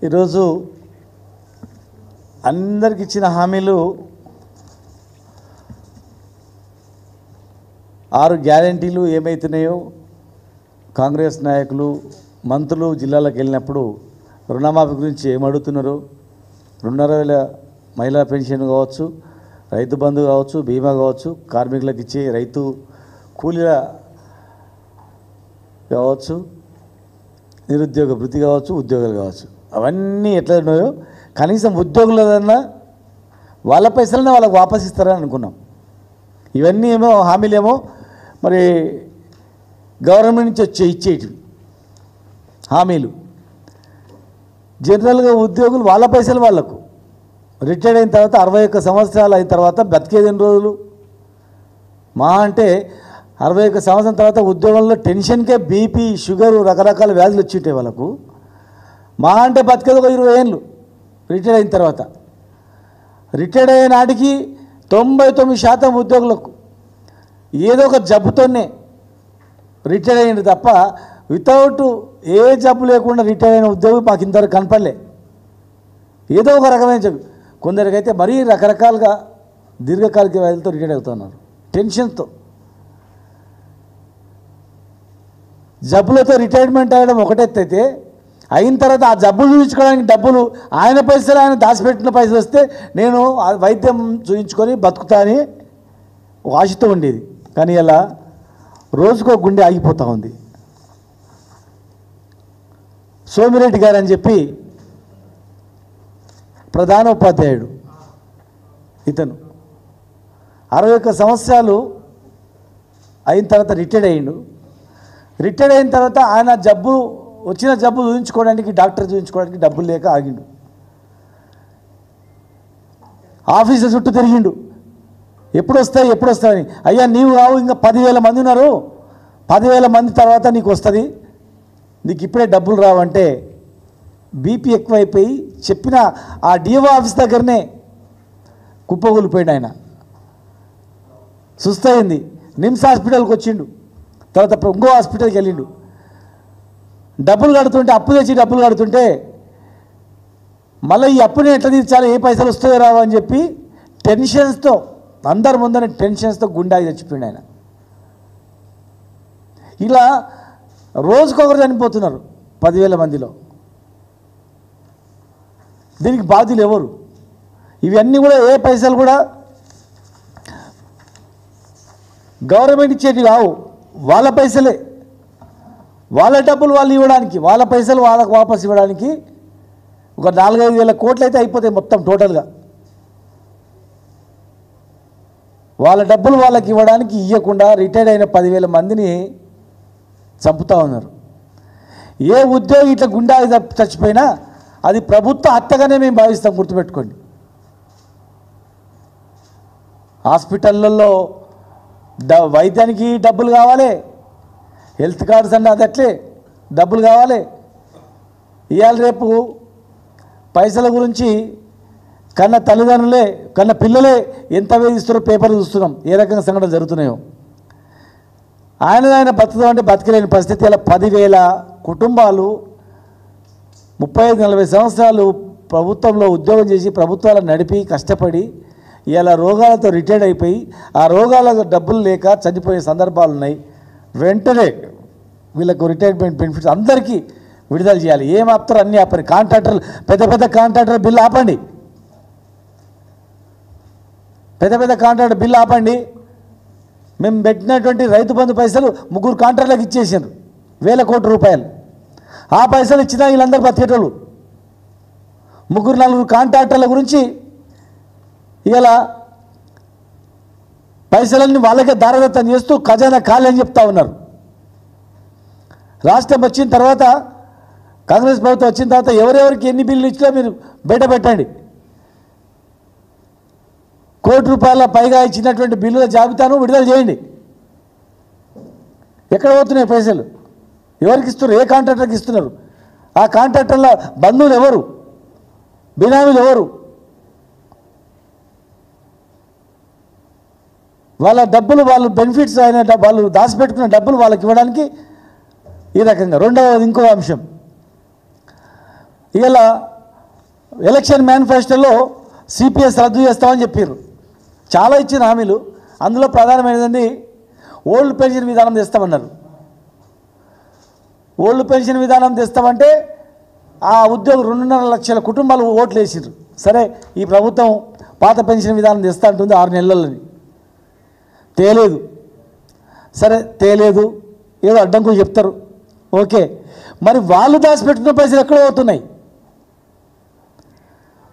ఈరోజు అందరికి ఇచ్చిన హామీలు 6 గ్యారెంటీలు ఏమైతున్నాయో కాంగ్రెస్ నాయకులు మంత్రులు జిల్లాలకు వెళ్ళినప్పుడు రుణమాఫీ గురించి ఏమడుగుతున్నారు, 2,500 మహిళా పెన్షన్ కావచ్చు, రైతు బంధు కావచ్చు, బీమా కావచ్చు, కార్మికులకు ఇచ్చే రైతు కూలీల కావచ్చు, నిరుద్యోగ వృత్తి కావచ్చు, ఉద్యోగాలు కావచ్చు, అవన్నీ ఎట్లా ఉన్నాయో కనీసం ఉద్యోగులదన్నా వాళ్ళ పైసలనే వాళ్ళకి వాపస్ ఇస్తారని అనుకున్నాం. ఇవన్నీ ఏమో హామీలేమో మరి గవర్నమెంట్ నుంచి ఇచ్చేటి హామీలు. జనరల్గా ఉద్యోగులు వాళ్ళ పైసలు వాళ్ళకు రిటైర్డ్ అయిన తర్వాత 61 సంవత్సరాలు అయిన తర్వాత బతికేది ఎన్ని రోజులు? మా అంటే 61 సంవత్సరం తర్వాత ఉద్యోగంలో టెన్షన్కే బీపీ, షుగరు, రకరకాల వ్యాధులు వచ్చింటాయి వాళ్ళకు. మా అంటే బతికేది ఒక 20 ఏళ్ళు రిటైర్డ్ అయిన తర్వాత. రిటైర్డ్ అయిన నాటికి 99% ఉద్యోగులకు ఏదో ఒక జబ్బుతోనే రిటైర్డ్ అయ్యింది తప్ప వితౌట్ ఏ జబ్బు లేకుండా రిటైర్ అయిన ఉద్యోగి మాకు ఇంతవరకు కనపడలే. ఏదో ఒక రకమైన జబ్బు, కొందరికైతే మరీ రకరకాలుగా దీర్ఘకాలిక వ్యాధులతో రిటైర్ అవుతున్నారు. టెన్షన్తో జబ్బులతో రిటైర్మెంట్ అయ్యడం ఒకటెత్తైతే, అయిన తర్వాత ఆ జబ్బులు చూపించుకోవడానికి డబ్బులు ఆయన పైసలు ఆయన దాచిపెట్టిన పైసలు వస్తే నేను వైద్యం చూపించుకొని బతుకుతా అని ఆశతో ఉండేది. కానీ ఇలా రోజుకో గుండె ఆగిపోతూ ఉంది. సోమిరెడ్డి గారు అని చెప్పి ప్రధాన ఉపాధ్యాయుడు, ఇతను 61 సంవత్సరాలు అయిన తర్వాత రిటైర్డ్ అయ్యిండు. రిటైర్డ్ అయిన తర్వాత ఆయన వచ్చిన జబ్బు చూపించుకోవడానికి, డాక్టర్ చూపించుకోవడానికి డబ్బులు లేక ఆగిండు. ఆఫీసుల చుట్టూ తిరిగిండు, ఎప్పుడు వస్తాయని. అయ్యా నీవు కావు, ఇంకా 10,000 మంది ఉన్నారు, 10,000 మంది తర్వాత నీకు వస్తుంది, నీకు ఇప్పుడే డబ్బులు రావంటే బీపీ ఎక్కువైపోయి చెప్పిన ఆ డిఓ ఆఫీస్ దగ్గరనే కుప్పగూలిపోయాడు. ఆయన సుస్తయింది. నిమ్స్ హాస్పిటల్కి వచ్చిండు, తర్వాత ఇంకో హాస్పిటల్కి వెళ్ళిండు. డబ్బులు కడుతుంటే, అప్పు తెచ్చి డబ్బులు కడుతుంటే మళ్ళీ ఈ అప్పుని ఎట్లా తీర్చాలి, ఏ పైసలు వస్తాయో రావు అని చెప్పి టెన్షన్స్తో, అందరి ముందర టెన్షన్స్తో గుండాకి చచ్చిపోయిండు ఆయన. ఇలా రోజుకొకరు చనిపోతున్నారు 10,000 మందిలో. దీనికి బాధ్యులు ఎవరు? ఇవన్నీ కూడా ఏ పైసలు కూడా గవర్నమెంట్ ఇచ్చేటి కావు, వాళ్ళ పైసలే. వాళ్ళ డబ్బులు వాళ్ళు ఇవ్వడానికి, వాళ్ళ పైసలు వాళ్ళకు వాపస్ ఇవ్వడానికి ఒక 4-5 వేల కోట్లు అయితే అయిపోతాయి మొత్తం టోటల్గా. వాళ్ళ డబ్బులు వాళ్ళకి ఇవ్వడానికి ఇవ్వకుండా రిటైర్డ్ అయిన 10,000 మందిని చంపుతూ ఉన్నారు. ఏ ఉద్యోగి ఇట్లా గుండాకి చచ్చిపోయినా అది ప్రభుత్వ హత్యగానే మేము భావిస్తాం, గుర్తుపెట్టుకోండి. హాస్పిటళ్ళల్లో వైద్యానికి డబ్బులు కావాలి, హెల్త్ కార్డ్స్ అంటే అది అట్లే డబ్బులు కావాలి. ఇవాళ రేపు పైసల గురించి కన్న తల్లిదండ్రులే, కన్న పిల్లలే ఎంత వేధిస్తారో పేపర్లు చూస్తున్నాం, ఏ రకంగా సంఘటనలు జరుగుతున్నాయో. ఆయన బతుకుదామంటే బతకలేని పరిస్థితి. ఇలా 10,000 కుటుంబాలు 35-40 సంవత్సరాలు ప్రభుత్వంలో ఉద్యోగం చేసి ప్రభుత్వాలను నడిపి కష్టపడి ఇలా రోగాలతో రిటైర్డ్ అయిపోయి ఆ రోగాల డబ్బులు లేక చనిపోయే సందర్భాలు ఉన్నాయి. వెంటనే వీళ్ళకు రిటైర్మెంట్ బెనిఫిట్స్ అందరికీ విడుదల చేయాలి. ఏం ఆపుతారు? అన్నీ ఆపండి. కాంట్రాక్టర్లు, పెద్ద కాంట్రాక్టర్ బిల్లు ఆపండి, పెద్ద కాంట్రాక్టర్ బిల్లు ఆపండి. మేము పెట్టినటువంటి రైతు బంధు పైసలు 3 కాంట్రాక్టర్లకు ఇచ్చేసారు, 1,000 కోట్ల రూపాయలు. ఆ పైసలు ఇచ్చినా వీళ్ళందరూ బతికేటోళ్ళు. 3-4 కాంట్రాక్టర్ల గురించి ఇలా పైసలన్నీ వాళ్ళకే దారదత్తం చేస్తూ ఖజానా ఖాళీ అని చెప్తా ఉన్నారు. రాష్ట్రం వచ్చిన తర్వాత, కాంగ్రెస్ ప్రభుత్వం వచ్చిన తర్వాత ఎవరెవరికి ఎన్ని బిల్లులు ఇచ్చినా మీరు బయట పెట్టండి. 1 కోటి రూపాయల పైగా ఇచ్చినటువంటి బిల్లుల జాబితాను విడుదల చేయండి. ఎక్కడ పోతున్నాయి పైసలు? ఎవరికి ఇస్తున్నారు? ఏ కాంట్రాక్టర్కి ఇస్తున్నారు? ఆ కాంట్రాక్టర్ల బంధువులు ఎవరు? బినామీలు ఎవరు? వాళ్ళ డబ్బులు, వాళ్ళు బెనిఫిట్స్ అయిన వాళ్ళు దాచిపెట్టుకున్న డబ్బులు వాళ్ళకి ఇవ్వడానికి ఈ రకంగా. రెండవది ఇంకో అంశం, ఇలా ఎలక్షన్ మేనిఫెస్టోలో సిపిఎస్ రద్దు చేస్తామని చెప్పారు. చాలా ఇచ్చిన హామీలు, అందులో ప్రధానమైనది ఓల్డ్ పెన్షన్ విధానం తెస్తామన్నారు. ఓల్డ్ పెన్షన్ విధానం తెస్తామంటే ఆ ఉద్యోగం 2.5 లక్షల కుటుంబాలు ఓట్లు వేసారు. సరే, ఈ ప్రభుత్వం పాత పెన్షన్ విధానం తెస్తా అంటుంది 6 నెలలని, తేలేదు. సరే తేలేదు, ఏదో అడ్డంకులు చెప్తారు, ఓకే. మరి వాళ్ళు దాచిపెట్టుకున్న పైసలు ఎక్కడో అవుతున్నాయి?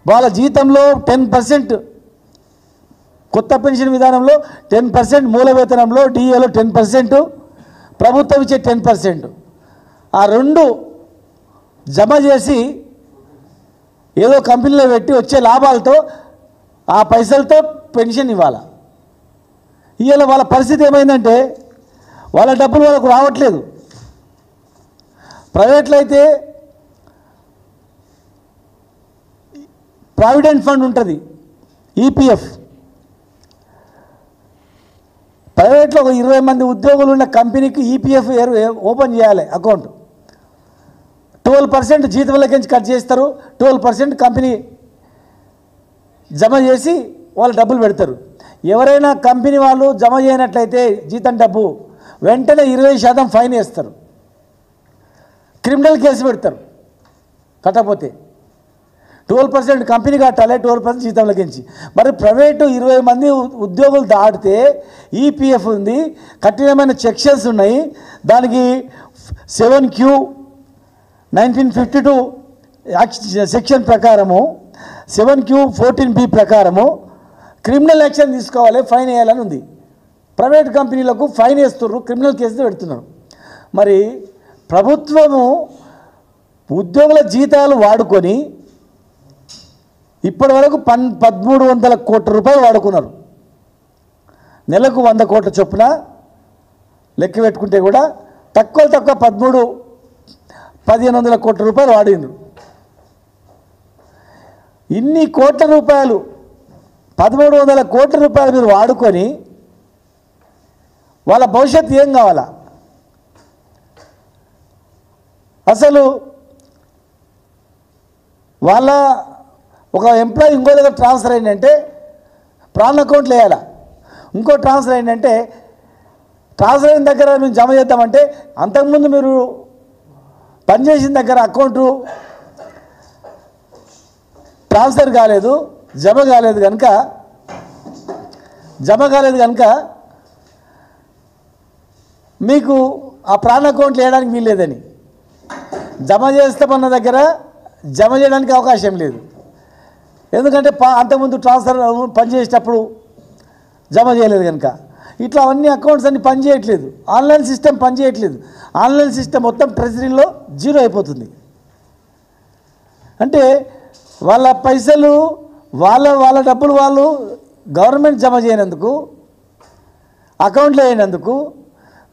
వాళ్ళ జీతంలో 10%, కొత్త పెన్షన్ విధానంలో 10%, మూల వేతనంలో డిఏలో 10%, ప్రభుత్వం ఇచ్చే 10%, ఆ 2 జమ చేసి ఏదో కంపెనీలో పెట్టి వచ్చే లాభాలతో ఆ పైసలతో పెన్షన్ ఇవ్వాలి. ఇవాళ వాళ్ళ పరిస్థితి ఏమైందంటే వాళ్ళ డబ్బులు వాళ్ళకు రావట్లేదు. ప్రైవేట్లో అయితే ప్రావిడెంట్ ఫండ్ ఉంటుంది, ఈపీఎఫ్. ప్రైవేట్లో ఒక 20 మంది ఉద్యోగులు ఉన్న కంపెనీకి ఈపీఎఫ్ ఓపెన్ చేయాలి అకౌంట్. 12% జీతంలోకించి కట్ చేస్తారు, 12% కంపెనీ జమ చేసి వాళ్ళు డబ్బులు పెడతారు. ఎవరైనా కంపెనీ వాళ్ళు జమ చేయనట్లయితే జీతం డబ్బు వెంటనే 20% ఫైన్ వేస్తారు, క్రిమినల్ కేసు పెడతారు కట్టకపోతే. 12% కంపెనీ కట్టాలి, 12% జీతంలోకించి. మరి ప్రైవేటు 20 మంది ఉద్యోగులు దాటితే ఈపీఎఫ్ ఉంది, కఠినమైన సెక్షన్స్ ఉన్నాయి. దానికి 7Q 1952 సెక్షన్ ప్రకారము, 7Q 14B ప్రకారము క్రిమినల్ యాక్షన్ తీసుకోవాలి, ఫైన్ వేయాలని ఉంది. ప్రైవేట్ కంపెనీలకు ఫైన్ వేస్తున్నారు, క్రిమినల్ కేసులు పెడుతున్నారు. మరి ప్రభుత్వము ఉద్యోగుల జీతాలు వాడుకొని ఇప్పటి వరకు 1,300 కోట్ల రూపాయలు వాడుకున్నారు. నెలకు 100 కోట్ల చొప్పున లెక్క పెట్టుకుంటే కూడా తక్కువ 1,500 కోట్ల రూపాయలు వాడిండ్రు. ఇన్ని కోట్ల రూపాయలు, 1,300 కోట్ల రూపాయలు మీరు వాడుకొని వాళ్ళ భవిష్యత్తు ఏం కావాలా? అసలు వాళ్ళ ఒక ఎంప్లాయీ ఇంకో దగ్గర ట్రాన్స్ఫర్ అయిందంటే ప్రాన్ అకౌంట్లు వేయాలా, ఇంకో ట్రాన్స్ఫర్ అయిందంటే ట్రాన్స్ఫర్ అయిన దగ్గర మేము జమ చేద్దామంటే అంతకుముందు మీరు పనిచేసిన దగ్గర అకౌంటు ట్రాన్స్ఫర్ కాలేదు, జమ కాలేదు కనుక మీకు ఆ ప్రాన్ అకౌంట్లు వేయడానికి వీల్లేదని, జమ చేస్తామన్న దగ్గర జమ చేయడానికి అవకాశం లేదు. ఎందుకంటే అంతకుముందు ట్రాన్స్ఫర్ పనిచేసేటప్పుడు జమ చేయలేదు కనుక. ఇట్లా అన్ని అకౌంట్స్ అన్ని పనిచేయట్లేదు, ఆన్లైన్ సిస్టమ్ పనిచేయట్లేదు. ఆన్లైన్ సిస్టమ్ మొత్తం ట్రెజరీలో జీరో అయిపోతుంది. అంటే వాళ్ళ పైసలు వాళ్ళ డబ్బులు వాళ్ళు గవర్నమెంట్ జమ చేయనందుకు, అకౌంట్లో వేయనందుకు,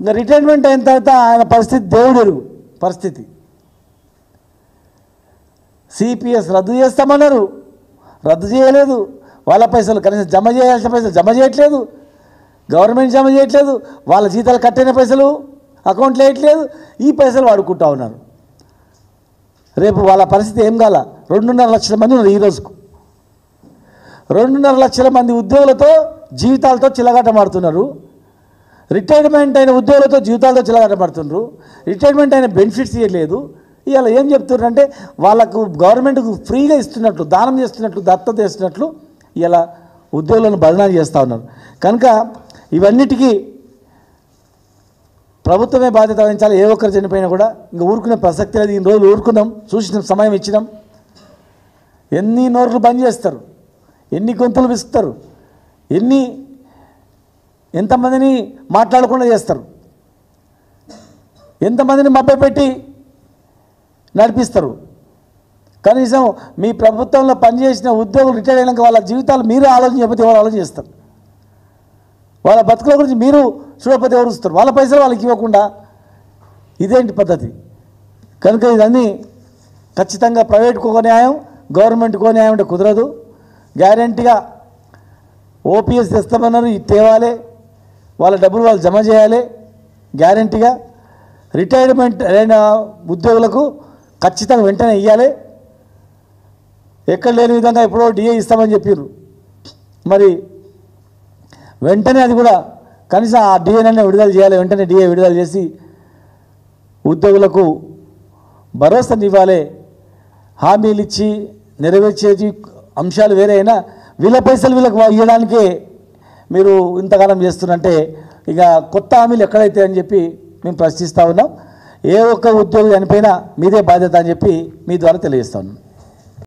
ఇంకా రిటైర్మెంట్ అయిన తర్వాత ఆయన పరిస్థితి దేవుడెరుగు పరిస్థితి. సిపిఎస్ రద్దు చేస్తామన్నారు, రద్దు చేయలేదు. వాళ్ళ పైసలు కనీసం జమ చేయాల్సిన పైసలు జమ చేయట్లేదు, గవర్నమెంట్ జమ చేయట్లేదు. వాళ్ళ జీతాలు కట్టిన పైసలు అకౌంట్లో వేయట్లేదు, ఈ పైసలు వాడుకుంటా ఉన్నారు. రేపు వాళ్ళ పరిస్థితి ఏం కాల? 2.5 లక్షల మంది ఉన్నారు ఈ రోజుకు. 2.5 లక్షల మంది ఉద్యోగులతో జీవితాలతో చిల్లగాటమాడుతున్నారు. రిటైర్మెంట్ అయిన ఉద్యోగులతో జీవితాలతో చిల్లగాటమాడుతున్నారు. రిటైర్మెంట్ అయిన బెనిఫిట్స్ ఇవ్వలేదు. ఇవాళ ఏం చెప్తున్నారంటే వాళ్ళకు గవర్నమెంట్కు ఫ్రీగా ఇస్తున్నట్లు, దానం చేస్తున్నట్లు, దత్తత చేస్తున్నట్లు ఇలా ఉద్యోగులను బదనాలు చేస్తూ ఉన్నారు. కనుక ఇవన్నిటికీ ప్రభుత్వమే బాధ్యత వహించాలి. ఏ ఒక్కరు చనిపోయినా కూడా ఇంకా ఊరుకునే ప్రసక్తి లేదు. ఇన్ని రోజులు ఊరుకున్నాం, చూసిన సమయం ఇచ్చినాం. ఎన్ని నోర్లు బంద్ చేస్తారు, ఎన్ని గొంతులు విసుకుతారు, ఎంతమందిని మాట్లాడకుండా చేస్తారు, ఎంతమందిని మభ్యపెట్టి నడిపిస్తారు. కనీసం మీ ప్రభుత్వంలో పనిచేసిన ఉద్యోగులు రిటైర్ అయినాక వాళ్ళ జీవితాలు మీరు ఆలోచన చెప్పితే ఎవరు ఆలోచన చేస్తారు? వాళ్ళ బతుకుల గురించి మీరు చూడకపోతే ఎవరు ఇస్తారు? వాళ్ళ పైసలు వాళ్ళకి ఇవ్వకుండా ఇదేంటి పద్ధతి? కనుక ఇదన్నీ ఖచ్చితంగా ప్రైవేట్కు ఒక న్యాయం, గవర్నమెంట్కు న్యాయం అంటే కుదరదు. గ్యారంటీగా ఓపీఎస్ తెస్తామన్నారు, ఇది తేవాలి, వాళ్ళ డబ్బులు వాళ్ళు జమ చేయాలి. గ్యారంటీగా రిటైర్మెంట్ అయిన ఉద్యోగులకు ఖచ్చితంగా వెంటనే ఇవ్వాలి. ఎక్కడ లేని విధంగా ఎప్పుడో డిఏ ఇస్తామని చెప్పారు. మరి వెంటనే అది కూడా కనీసం ఆ డిఏనైనా విడుదల చేయాలి. వెంటనే డిఏ విడుదల చేసి ఉద్యోగులకు భరోసానివ్వాలి. హామీలు ఇచ్చి నెరవేర్చేది అంశాలు వేరే అయినా వీళ్ళ పైసలు వీళ్ళకి ఇవ్వడానికే మీరు ఇంతకాలం చేస్తున్నారంటే ఇక కొత్త హామీలు ఎక్కడైతే అని చెప్పి మేము ప్రశ్నిస్తూ ఉన్నాం. ఏ ఒక్క ఉద్యోగి చనిపోయినా మీదే బాధ్యత అని చెప్పి మీ ద్వారా తెలియజేస్తా ఉన్నాం.